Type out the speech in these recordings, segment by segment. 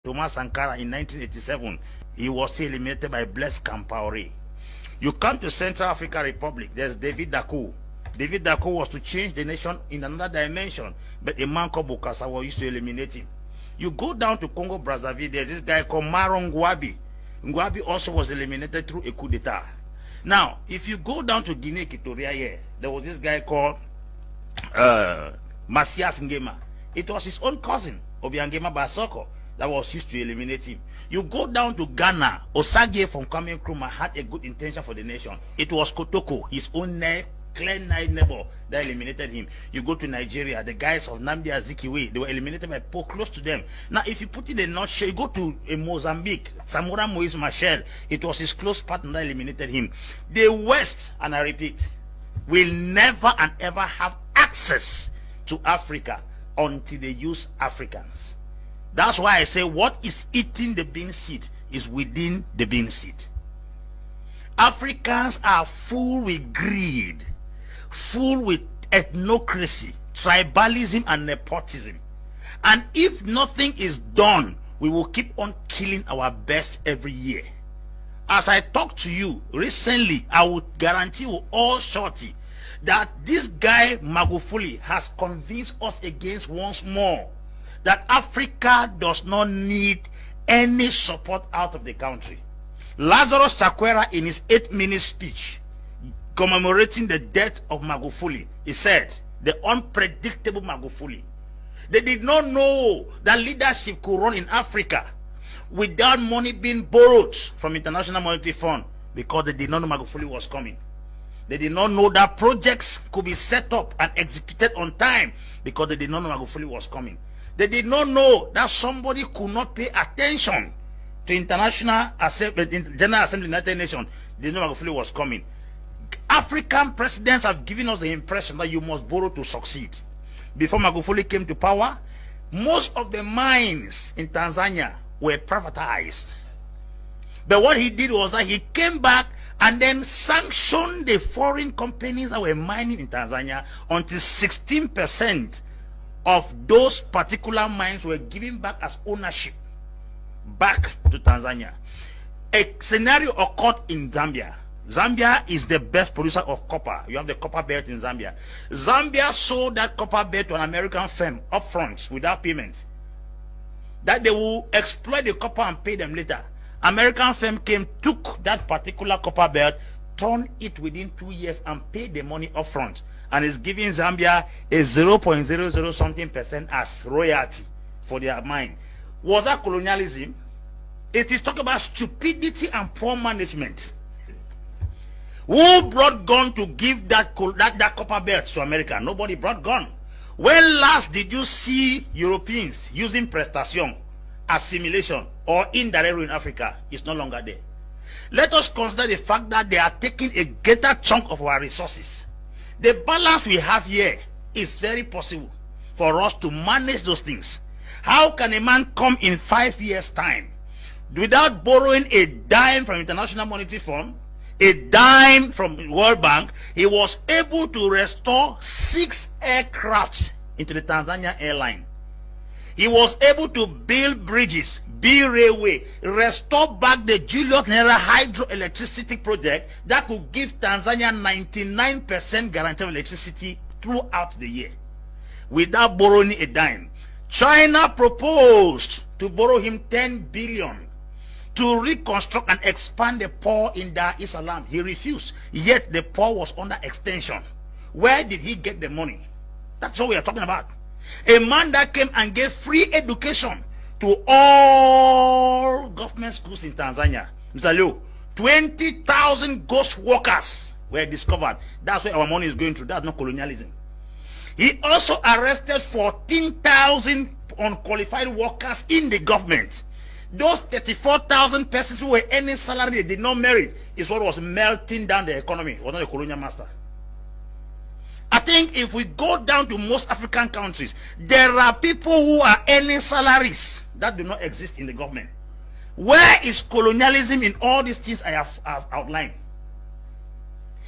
Thomas Sankara in 1987, he was eliminated by Blaise Compaoré. You come to Central African Republic, there's David Dacko. David Dacko was to change the nation in another dimension, but a man called Bukasawa used to eliminate him. You go down to Congo Brazzaville, there's this guy called Maron Ngouabi. Ngouabi also was eliminated through a coup d'etat. Now, if you go down to Guinea Equatorial here, there was this guy called Masias Ngema. It was his own cousin, Obiangema Basoko, that was used to eliminate him. You go down to Ghana, Osage from Kwame Nkrumah had a good intention for the nation. It was Kotoko, his own clear neighbor, that eliminated him. You go to Nigeria, the guys of Nnamdi Azikiwe, they were eliminated by Pope close to them. Now, if you put it in a nutshell, you go to Mozambique, Samora Moise Machel, it was his close partner that eliminated him. The West, and I repeat, will never and ever have access to Africa until they use Africans. That's why I say what is eating the bean seed is within the bean seed. Africans are full with greed, full with ethnocracy, tribalism, and nepotism. And if nothing is done, we will keep on killing our best every year. As I talk to you recently, I will guarantee you all shorty that this guy Magufuli has convinced us against once more that Africa does not need any support out of the country. Lazarus Chakwera, in his 8-minute speech commemorating the death of Magufuli, he said, the unpredictable Magufuli. They did not know that leadership could run in Africa without money being borrowed from International Monetary Fund, because they did not know Magufuli was coming. They did not know that projects could be set up and executed on time, because they did not know Magufuli was coming. They did not know that somebody could not pay attention to General Assembly of the United Nations. They did not know Magufuli was coming. African presidents have given us the impression that you must borrow to succeed. Before Magufuli came to power, most of the mines in Tanzania were privatized. But what he did was that he came back and then sanctioned the foreign companies that were mining in Tanzania until 16% of those particular mines were given back as ownership back to Tanzania. A scenario occurred in Zambia. Zambia is the best producer of copper. You have the copper belt in Zambia. Zambia sold that copper belt to an American firm upfront without payment, that they will exploit the copper and pay them later. American firm came, took that particular copper belt, turned it within 2 years and paid the money upfront, and is giving Zambia a 0.00 something% as royalty for their mine. Was that colonialism? It is talking about stupidity and poor management. Who brought gun to give that copper belt to America? Nobody brought gun. When last did you see Europeans using prestation, assimilation, or indirect rule in Africa? It's no longer there. Let us consider the fact that they are taking a greater chunk of our resources. The balance we have here is very possible for us to manage those things. How can a man come in 5 years' time without borrowing a dime from International Monetary Fund, a dime from World Bank? He was able to restore 6 aircrafts into the Tanzania airline. He was able to build bridges, build railway, restore back the Julius Nyerere hydroelectricity project that could give Tanzania 99% guarantee of electricity throughout the year without borrowing a dime. China proposed to borrow him 10 billion to reconstruct and expand the port in Dar es Salaam. He refused, yet the port was under extension. Where did he get the money? That's what we are talking about. A man that came and gave free education to all government schools in Tanzania. Mr. Leo, 20,000 ghost workers were discovered. That's where our money is going to. That's not colonialism. He also arrested 14,000 unqualified workers in the government. Those 34,000 persons who were earning salary they did not merit is what was melting down the economy. It was not a colonial master. I think if we go down to most African countries, there are people who are earning salaries that do not exist in the government. Where is colonialism in all these things I have outlined?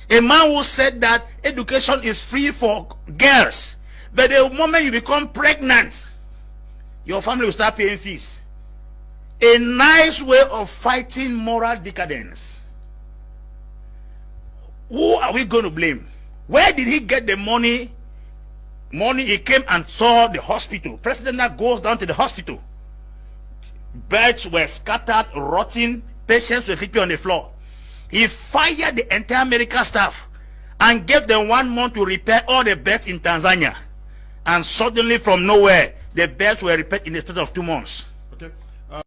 A man who said that education is free for girls, but the moment you become pregnant, your family will start paying fees. A nice way of fighting moral decadence. Who are we going to blame? Where did he get the money? He came and saw the hospital. President now goes down to the hospital. Beds were scattered, rotting. Patients were sleeping on the floor. He fired the entire medical staff and gave them 1 month to repair all the beds in Tanzania. And suddenly from nowhere, the beds were repaired in the space of 2 months.